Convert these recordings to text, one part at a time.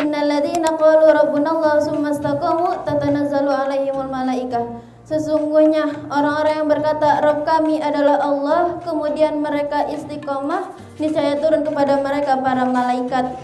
Innalladzina qalu rabbunallahu tsumma istaqamu tatanazzalu 'alaihimul malaikah. Sesungguhnya orang-orang yang berkata Rabb kami adalah Allah, kemudian mereka istiqomah, niscaya turun kepada mereka para malaikat.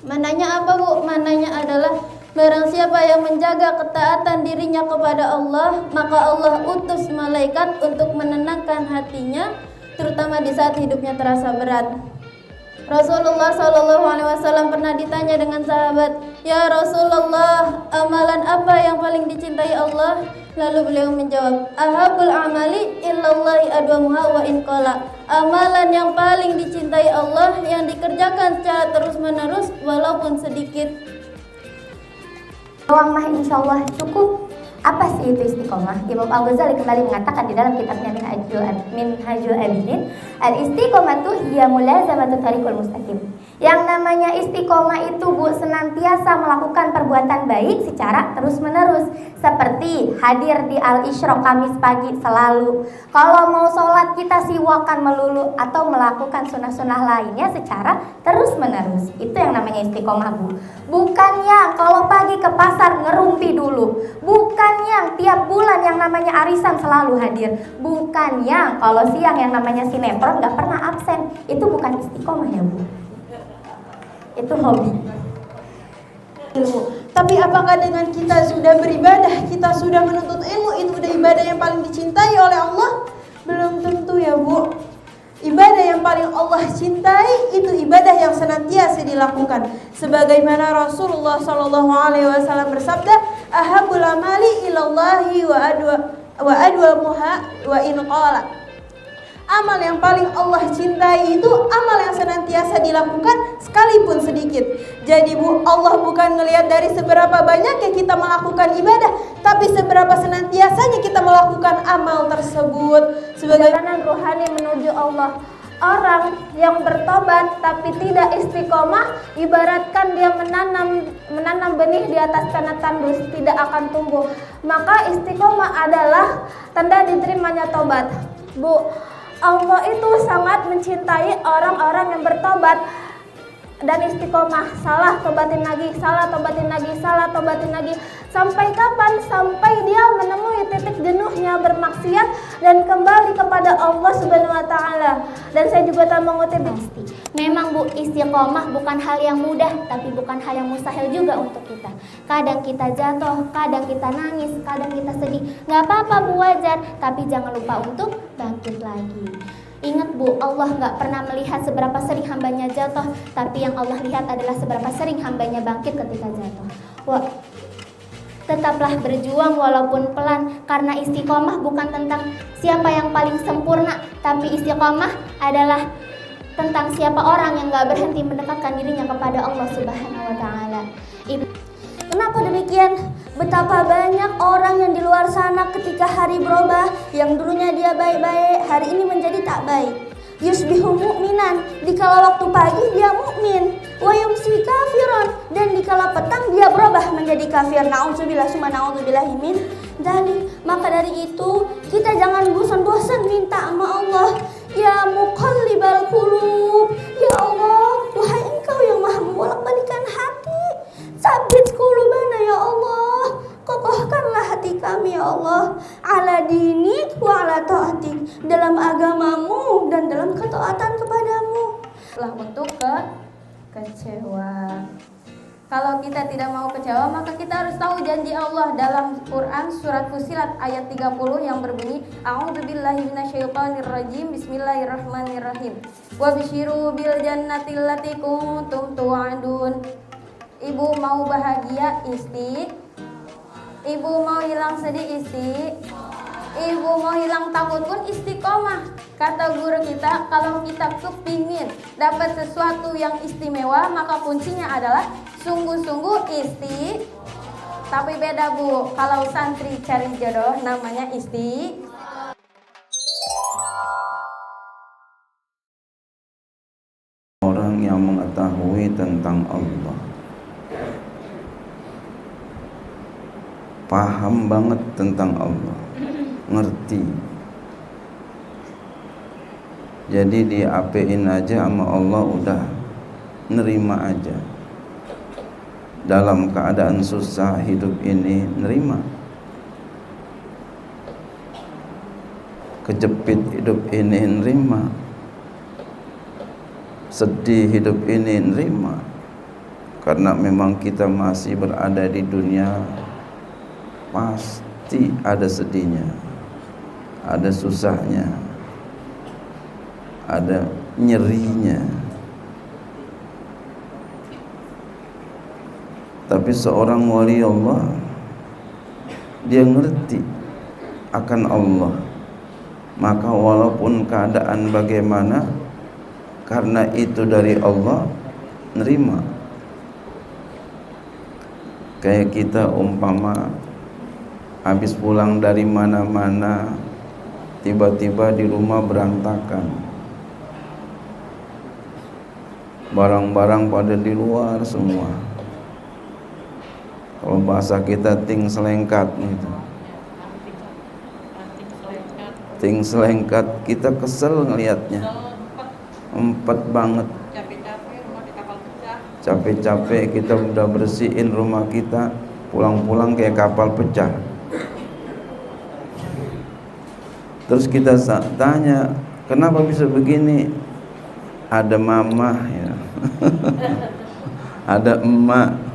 Mananya apa, Bu? Mananya adalah barang siapa yang menjaga ketaatan dirinya kepada Allah, maka Allah utus malaikat untuk menenangkan hatinya, terutama di saat hidupnya terasa berat. Rasulullah SAW pernah ditanya dengan sahabat, "Ya Rasulullah, amalan apa yang paling dicintai Allah?" Lalu beliau menjawab, "Ahabul amali illallahi adwamuha wa in qala." Amalan yang paling dicintai Allah yang dikerjakan secara terus-menerus walaupun sedikit. Doang mah insyaallah cukup. Apa sih itu istiqomah? Imam Al-Ghazali kembali mengatakan di dalam kitabnya Minhajul Abidin, al-istiqomatu hiya mulazamatu tariqul mustaqim. Yang namanya istiqomah itu, Bu, senantiasa melakukan perbuatan baik secara terus-menerus, seperti hadir di Al-Isyraq Kamis pagi selalu. Kalau mau sholat kita siwakan melulu, atau melakukan sunnah-sunnah lainnya secara terus-menerus. Itu yang namanya istiqomah, Bu. Bukan yang kalau pagi ke pasar ngerumpi dulu. Bukan yang tiap bulan yang namanya arisan selalu hadir. Bukan yang kalau siang yang namanya sinetron gak pernah absen. Itu bukan istiqomah ya, Bu. Itu hobi. Ilmu. Tapi apakah dengan kita sudah beribadah, kita sudah menuntut ilmu, itu udah ibadah yang paling dicintai oleh Allah? Belum tentu ya, Bu. Ibadah yang paling Allah cintai itu ibadah yang senantiasa dilakukan. Sebagaimana Rasulullah SAW bersabda, "Ahabul amali ilallahi wa adwamuha wa in qala." Amal yang paling Allah cintai itu amal yang senantiasa dilakukan sekalipun sedikit. Jadi, Bu, Allah bukan ngelihat dari seberapa banyaknya kita melakukan ibadah, tapi seberapa senantiasanya kita melakukan amal tersebut. Sebagai perjalanan rohani menuju Allah. Orang yang bertobat tapi tidak istiqomah, ibaratkan dia menanam benih di atas tanah tandus, tidak akan tumbuh. Maka istiqomah adalah tanda diterimanya tobat. Bu, Allah itu sangat mencintai orang-orang yang bertobat dan istiqomah. Salah tobatin lagi, salah tobatin lagi, salah tobatin lagi. Sampai kapan? Sampai dia menemui titik jenuhnya bermaksiat dan kembali kepada Allah Subhanahu wa taala. Dan saya juga tak mengutip pasti. Memang, Bu, istiqomah bukan hal yang mudah, tapi bukan hal yang mustahil juga untuk kita. Kadang kita jatuh, kadang kita nangis, kadang kita sedih. Gak apa-apa, Bu, wajar, tapi jangan lupa untuk bangkit lagi. Ingat, Bu, Allah gak pernah melihat seberapa sering hambanya jatuh, tapi yang Allah lihat adalah seberapa sering hambanya bangkit ketika jatuh. Wah, tetaplah berjuang walaupun pelan, karena istiqomah bukan tentang siapa yang paling sempurna, tapi istiqomah adalah tentang siapa orang yang gak berhenti mendekatkan dirinya kepada Allah Subhanahu wa taala. Kenapa demikian? Betapa banyak orang yang di luar sana ketika hari berubah, yang dulunya dia baik-baik, hari ini menjadi tak baik. Yusbihu mu'minan, dikala waktu pagi dia mukmin, wa yumsi kafiron, dan dikala petang dia berubah menjadi kafir. Na'udzubillah summa na'udzubillahi min dzalik. Maka dari itu kita jangan bosan-bosan minta sama Allah. Ya muqallibal qulub, ya Allah, wahai Engkau yang Maha membolak-balikan hati, sabit qulubana ya Allah, kokohkanlah hati kami ya Allah, ala dinik wa ala ta'atik, dalam agamamu dan dalam ketaatan kepadamu. lah untuk kecewa. Kalau kita tidak mau kecewa, maka kita harus tahu janji Allah dalam Quran surat Fussilat ayat 30 yang berbunyi, A'udzubillahi minasyaitonirrajim, bismillahirrahmanirrahim. Wa bisyiru bil jannati allati kuntum tu'adun. Ibu mau bahagia, ibu mau hilang sedih, ibu mau hilang takut pun istiqomah. Kata guru kita, kalau kita kepingin dapat sesuatu yang istimewa, maka kuncinya adalah sungguh-sungguh Tapi beda Bu, kalau santri cari jodoh namanya orang yang mengetahui tentang Allah, paham banget tentang Allah, ngerti. Jadi diapain aja sama Allah udah nerima aja. Dalam keadaan susah hidup ini nerima, kejepit hidup ini nerima, sedih hidup ini nerima. Karena memang kita masih berada di dunia, pasti ada sedihnya, ada susahnya, ada nyerinya. Tapi seorang wali Allah, dia ngerti akan Allah, maka walaupun keadaan bagaimana, karena itu dari Allah, nerima. Kayak kita umpama habis pulang dari mana-mana, tiba-tiba di rumah berantakan, barang-barang pada di luar semua. Kalau bahasa kita ting selengkat gitu, ting selengkat, kita kesel ngelihatnya, empet banget. Capek-capek kita udah bersihin rumah kita, pulang-pulang kayak kapal pecah. Terus kita tanya, kenapa bisa begini? Ada mama ya. Ada emak.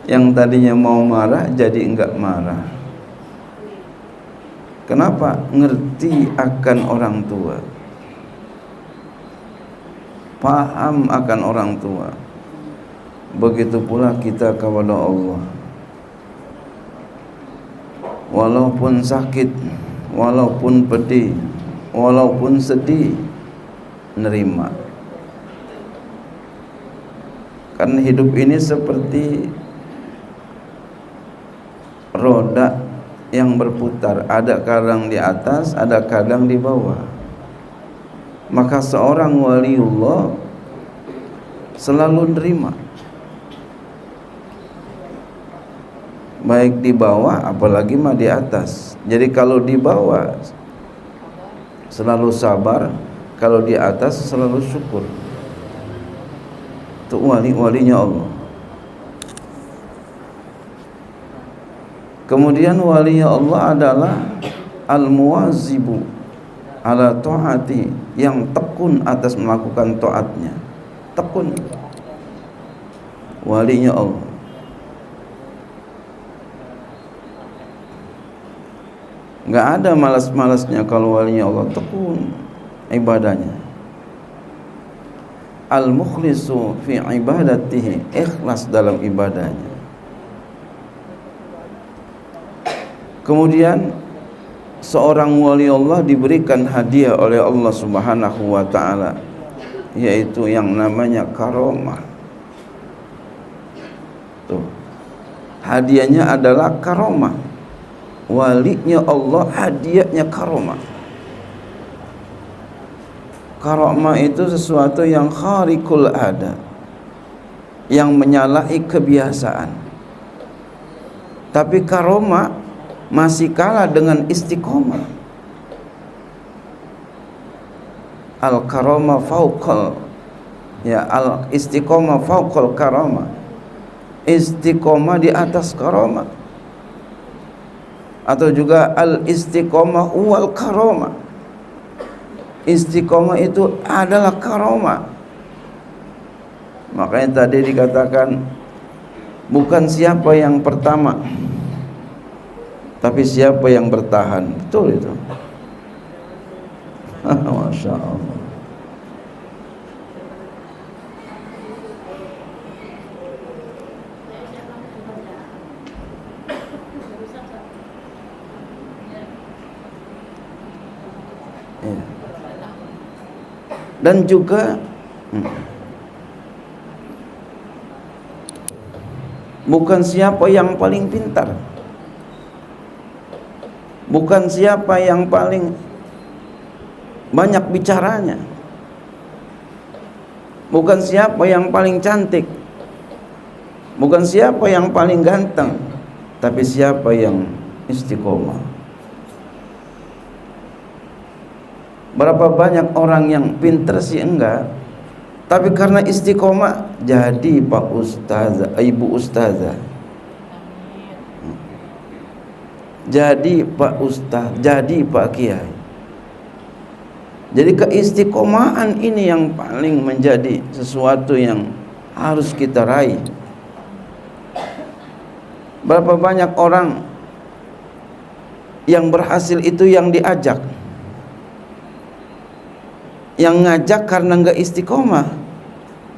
Yang tadinya mau marah jadi enggak marah. Kenapa? Ngerti akan orang tua, paham akan orang tua. Begitu pula kita kepada Allah. Walaupun sakit, walaupun pedih, walaupun sedih, nerima. Karena hidup ini seperti roda yang berputar, ada kadang di atas, ada kadang di bawah. Maka seorang waliullah selalu nerima, baik di bawah apalagi mah di atas. Jadi kalau di bawah selalu sabar, kalau di atas selalu syukur. Itu wali-walinya Allah. Kemudian walinya Allah adalah al-muwazibu ala ta'ati, yang tekun atas melakukan taatnya. Tekun. Walinya Allah. Enggak ada malas-malasnya kalau walinya Allah, tekun ibadahnya. Al-mukhlisu fi ibadatihi, ikhlas dalam ibadahnya. Kemudian seorang wali Allah diberikan hadiah oleh Allah Subhanahu wa taala, yaitu yang namanya karomah. Tuh. Hadiahnya adalah karomah. Walinya Allah hadiahnya karomah. Karomah itu sesuatu yang kharikul ada, yang menyalahi kebiasaan. Tapi karomah masih kalah dengan istiqomah. Al-karomah fauqal, ya, al-istiqomah fauqal karomah. Istiqomah di atas karomah. Atau juga al-istiqomah wal karomah. Istiqomah itu adalah karomah. Makanya tadi dikatakan bukan siapa yang pertama, tapi siapa yang bertahan. Betul itu. Masya Allah. Ya. Dan juga bukan siapa yang paling pintar, bukan siapa yang paling banyak bicaranya, bukan siapa yang paling cantik, bukan siapa yang paling ganteng, tapi siapa yang istiqomah. Berapa banyak orang yang pintar sih enggak, tapi karena istiqomah jadi Pak Ustazah, Ibu Ustazah, jadi Pak Ustaz, jadi Pak Kiai. Jadi keistiqomahan ini yang paling menjadi sesuatu yang harus kita raih. Berapa banyak orang yang berhasil itu yang diajak, yang ngajak karena enggak istiqomah.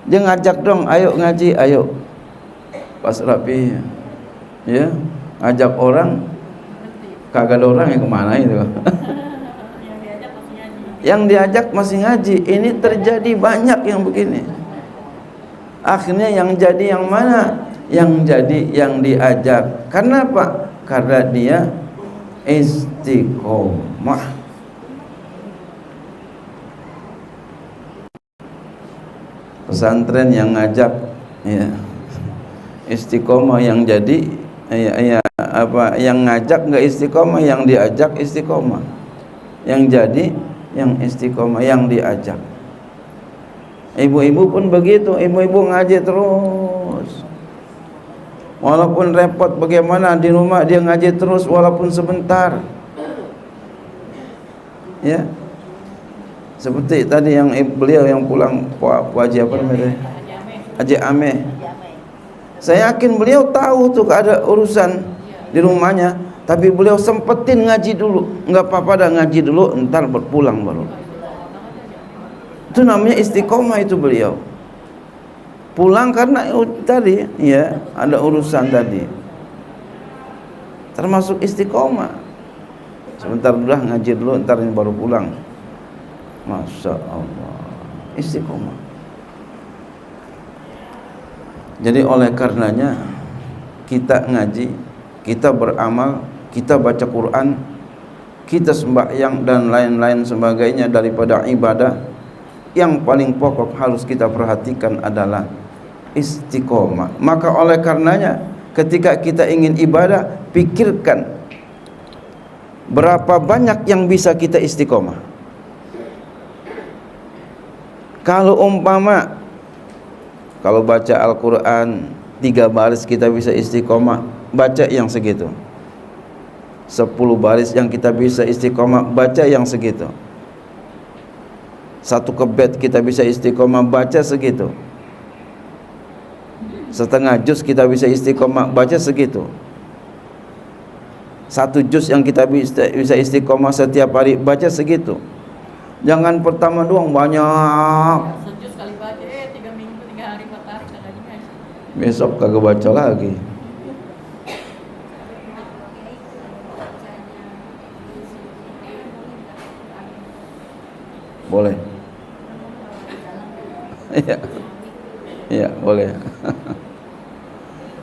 Dia ngajak dong, ayo ngaji, ayo pas rapi, ya ngajak orang, kagak ada orang yang kemana itu. Yang diajak masih ngaji. Ini terjadi banyak yang begini. Akhirnya yang jadi yang mana? Yang jadi yang diajak. Karena apa? Karena dia istiqomah. Pesantren yang ngajak, ya, istiqomah. Yang jadi, yang ngajak nggak istiqomah, yang diajak istiqomah. Yang jadi yang istiqomah, yang diajak. Ibu-ibu pun begitu, ibu-ibu ngaji terus. Walaupun repot bagaimana di rumah dia ngaji terus walaupun sebentar. Ya. Seperti tadi yang beliau yang pulang Pak Haji apa namanya? Haji Ame. Saya yakin beliau tahu tuh ada urusan di rumahnya, tapi beliau sempetin ngaji dulu. Enggak apa-apa dah, ngaji dulu, entar berpulang baru. Itu namanya istiqomah itu beliau. Pulang karena tadi ya ada urusan tadi. Termasuk istiqomah. Sebentar udah ngaji dulu, entar ini baru pulang. Masya Allah, istiqomah. Jadi oleh karenanya kita ngaji, kita beramal, kita baca Quran, kita sembahyang dan lain-lain sebagainya daripada ibadah, yang paling pokok harus kita perhatikan adalah istiqomah. Maka oleh karenanya ketika kita ingin ibadah, pikirkan berapa banyak yang bisa kita istiqomah. Kalau umpama kalau baca Al-Quran 3 baris kita bisa istiqomah, baca yang segitu. 10 baris yang kita bisa istiqomah, baca yang segitu. 1 kebet kita bisa istiqomah, baca segitu. Setengah juz kita bisa istiqomah, baca segitu. 1 juz yang kita bisa istiqomah setiap hari, baca segitu. Jangan pertama doang banyak. Sejus kali baca 3 minggu, 3 hari, 4 hari kagak ngaji. Besok kagak baca lagi. Boleh. Iya. Iya, boleh.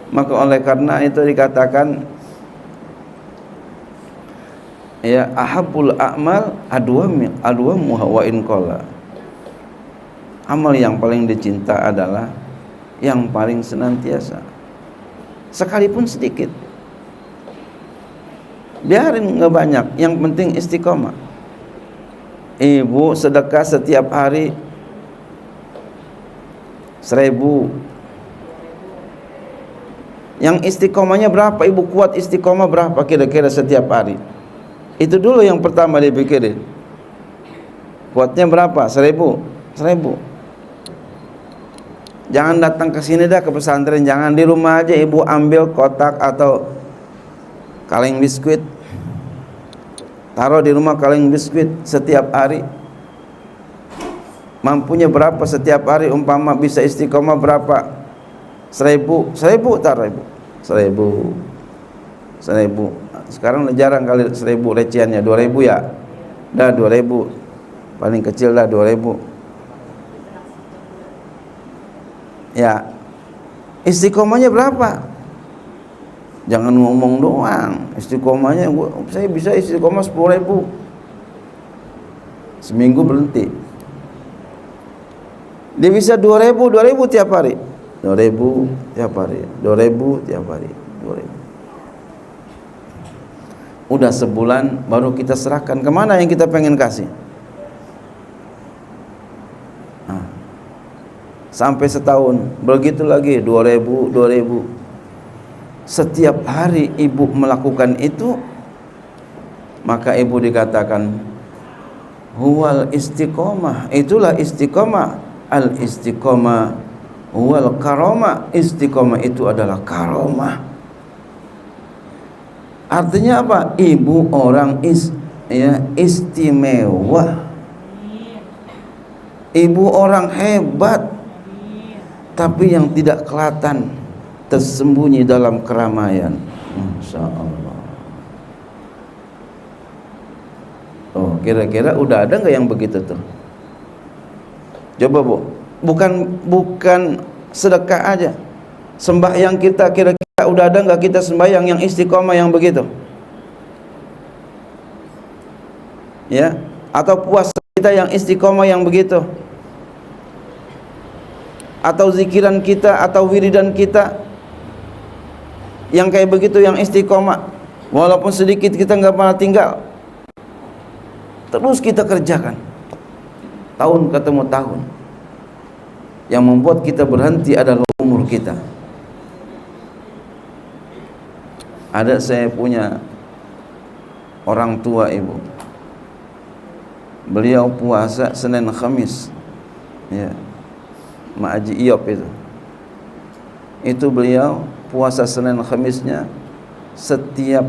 Maka oleh karena itu dikatakan ya ahabul a'mal adwamuha wa in qalla. Amal yang paling dicinta adalah yang paling senantiasa, sekalipun sedikit. Biarin nggak banyak, yang penting istiqomah. Ibu sedekah setiap hari 1000. Yang istiqomahnya berapa? Ibu kuat istiqomah berapa kira-kira setiap hari? Itu dulu yang pertama dipikirin. Kuatnya berapa? 1000. Jangan datang ke sini dah, ke pesantren. Jangan, di rumah aja ibu ambil kotak atau kaleng biskuit. Taruh di rumah kaleng biskuit setiap hari. Mampunya berapa setiap hari? Umpama bisa istiqomah berapa? 1000 taruh ibu. 1000. Sekarang udah jarang kali 1000 recehannya, 2000 ya. Dah 2000. Paling kecil dah 2000. Ya. Istiqomahnya berapa? Jangan ngomong doang. Istiqomahnya saya bisa istiqomah 10.000 seminggu berhenti. Dia bisa 2.000 tiap hari. 2.000 tiap hari. 2.000 tiap hari. 2.000. Udah sebulan baru kita serahkan. Kemana yang kita pengen kasih? Nah, sampai setahun, begitu lagi 2.000. Setiap hari ibu melakukan itu, maka ibu dikatakan huwal istiqomah. Itulah istiqomah. Al istiqomah huwal karomah. Istiqomah itu adalah karomah. Artinya apa? Ibu orang istimewa. Ibu orang hebat, tapi yang tidak kelihatan, tersembunyi dalam keramaian. Masya Allah. Oh, kira-kira udah ada nggak yang begitu tuh? Coba Bu, bukan sedekah aja, sembahyang kita kira-kira udah ada nggak kita sembahyang yang istiqomah yang begitu? Ya, atau puasa kita yang istiqomah yang begitu? Atau zikiran kita atau wiridan kita yang kayak begitu, yang istiqomah, walaupun sedikit kita nggak pernah tinggal, terus kita kerjakan tahun ketemu tahun. Yang membuat kita berhenti adalah umur kita. Ada saya punya orang tua ibu, beliau puasa Senin Khamis, ya, Mak Haji Iop itu beliau puasa Senin Khamisnya setiap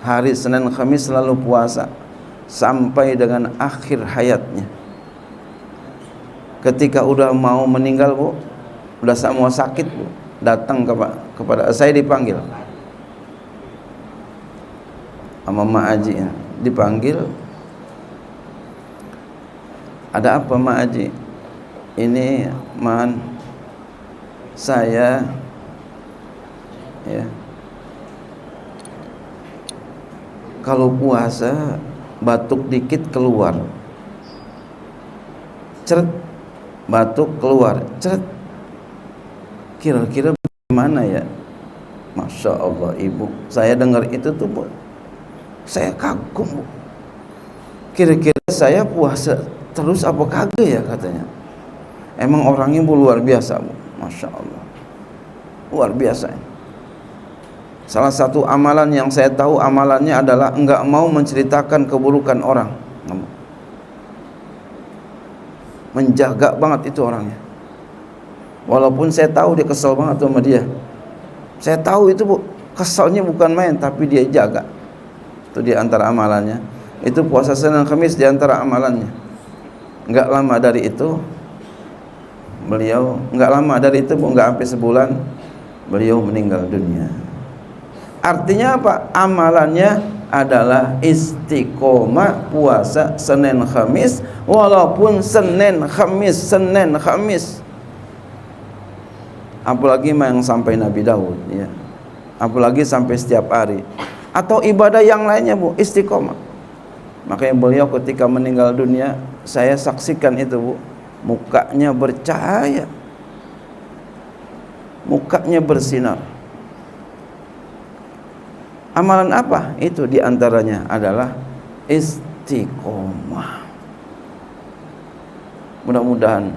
hari Senin Khamis selalu puasa sampai dengan akhir hayatnya. Ketika udah mau meninggal Bu, udah mau sakit Bu, datang kepada saya, dipanggil sama Mak Haji, dipanggil, ada apa Mak Haji? Ini man, saya ya kalau puasa batuk dikit keluar, ceret, batuk keluar, ceret, kira-kira bagaimana ya? Masya Allah ibu, saya dengar itu tuh Bu, saya kagum Bu, kira-kira saya puasa terus apa kagak ya katanya. Emang orangnya Bu luar biasa Bu, Masya Allah, luar biasa. Salah satu amalan yang saya tahu amalannya adalah enggak mau menceritakan keburukan orang. Menjaga banget itu orangnya. Walaupun saya tahu dia kesel banget sama dia, saya tahu itu Bu, kesalnya bukan main, tapi dia jaga. Itu di antara amalannya. Itu puasa Senin Kamis di antara amalannya. Enggak lama dari itu beliau, enggak lama dari itu Bu, enggak sampai sebulan beliau meninggal dunia. Artinya apa? Amalannya adalah istiqomah puasa Senin Kamis, walaupun Senin Kamis. Apalagi yang sampai Nabi Daud ya. Apalagi sampai setiap hari. Atau ibadah yang lainnya Bu, istiqomah. Makanya beliau ketika meninggal dunia, saya saksikan itu Bu, mukanya bercahaya, mukanya bersinar. Amalan apa? Itu diantaranya adalah istiqomah. Mudah-mudahan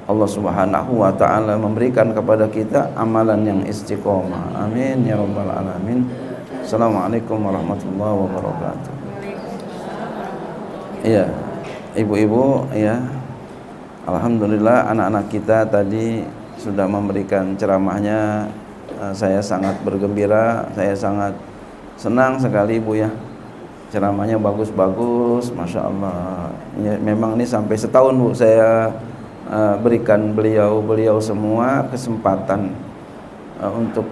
Allah Subhanahu wa ta'ala memberikan kepada kita amalan yang istiqomah. Amin ya rabbal alamin. Assalamualaikum warahmatullahi wabarakatuh. Iya, ibu-ibu ya, alhamdulillah anak-anak kita tadi sudah memberikan ceramahnya. Saya sangat bergembira, saya sangat senang sekali Bu ya. Ceramahnya bagus-bagus, Masya Allah ya. Memang ini sampai setahun Bu saya berikan beliau semua kesempatan untuk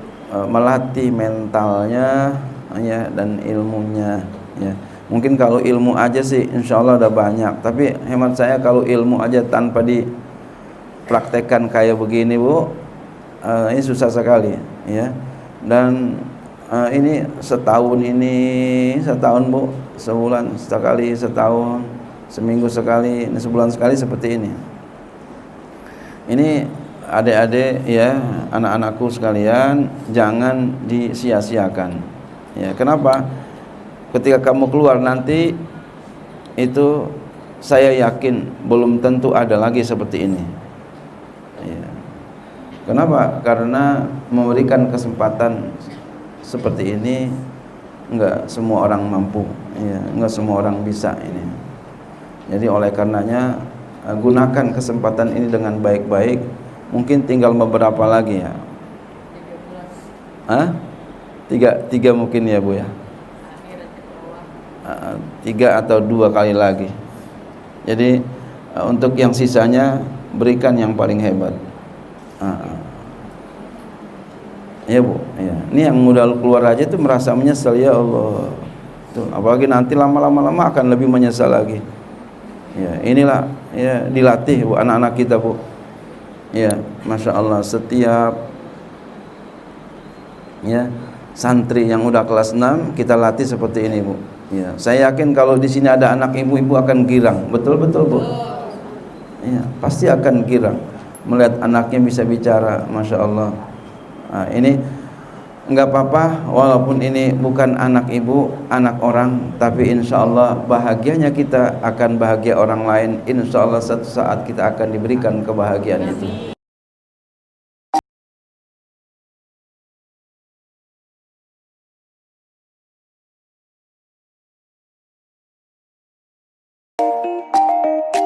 melatih mentalnya ya, dan ilmunya ya. Mungkin kalau ilmu aja sih insya Allah udah banyak, tapi hemat saya kalau ilmu aja tanpa dipraktekkan kayak begini Bu, ini susah sekali ya. Dan ini setahun Bu, sebulan sekali, setahun, seminggu sekali, ini sebulan sekali seperti ini. Ini adik-adik ya, anak-anakku sekalian, jangan disia-siakan. Ya, kenapa? Ketika kamu keluar nanti itu saya yakin belum tentu ada lagi seperti ini. Ya. Kenapa? Karena memberikan kesempatan seperti ini enggak semua orang mampu, ya, enggak semua orang bisa ini. Jadi oleh karenanya gunakan kesempatan ini dengan baik-baik. Mungkin tinggal beberapa lagi ya. 3 mungkin ya Bu ya. 3 atau 2 kali lagi. Jadi untuk yang sisanya berikan yang paling hebat. Ya Bu, ya. Ini yang modal keluar aja itu merasa menyesal, ya Allah. Tuh, apalagi nanti lama-lama akan lebih menyesal lagi. Ya, inilah ya dilatih Bu anak-anak kita Bu. Ya, Masya Allah, setiap ya santri yang udah kelas 6 kita latih seperti ini Bu. Ya, saya yakin kalau di sini ada anak ibu-ibu akan girang, betul-betul Bu. Ya, pasti akan girang melihat anaknya bisa bicara, Masya Allah. Nah, ini enggak apa-apa walaupun ini bukan anak ibu, anak orang, tapi insya Allah bahagianya kita akan bahagia orang lain. Insya Allah satu saat kita akan diberikan kebahagiaan itu.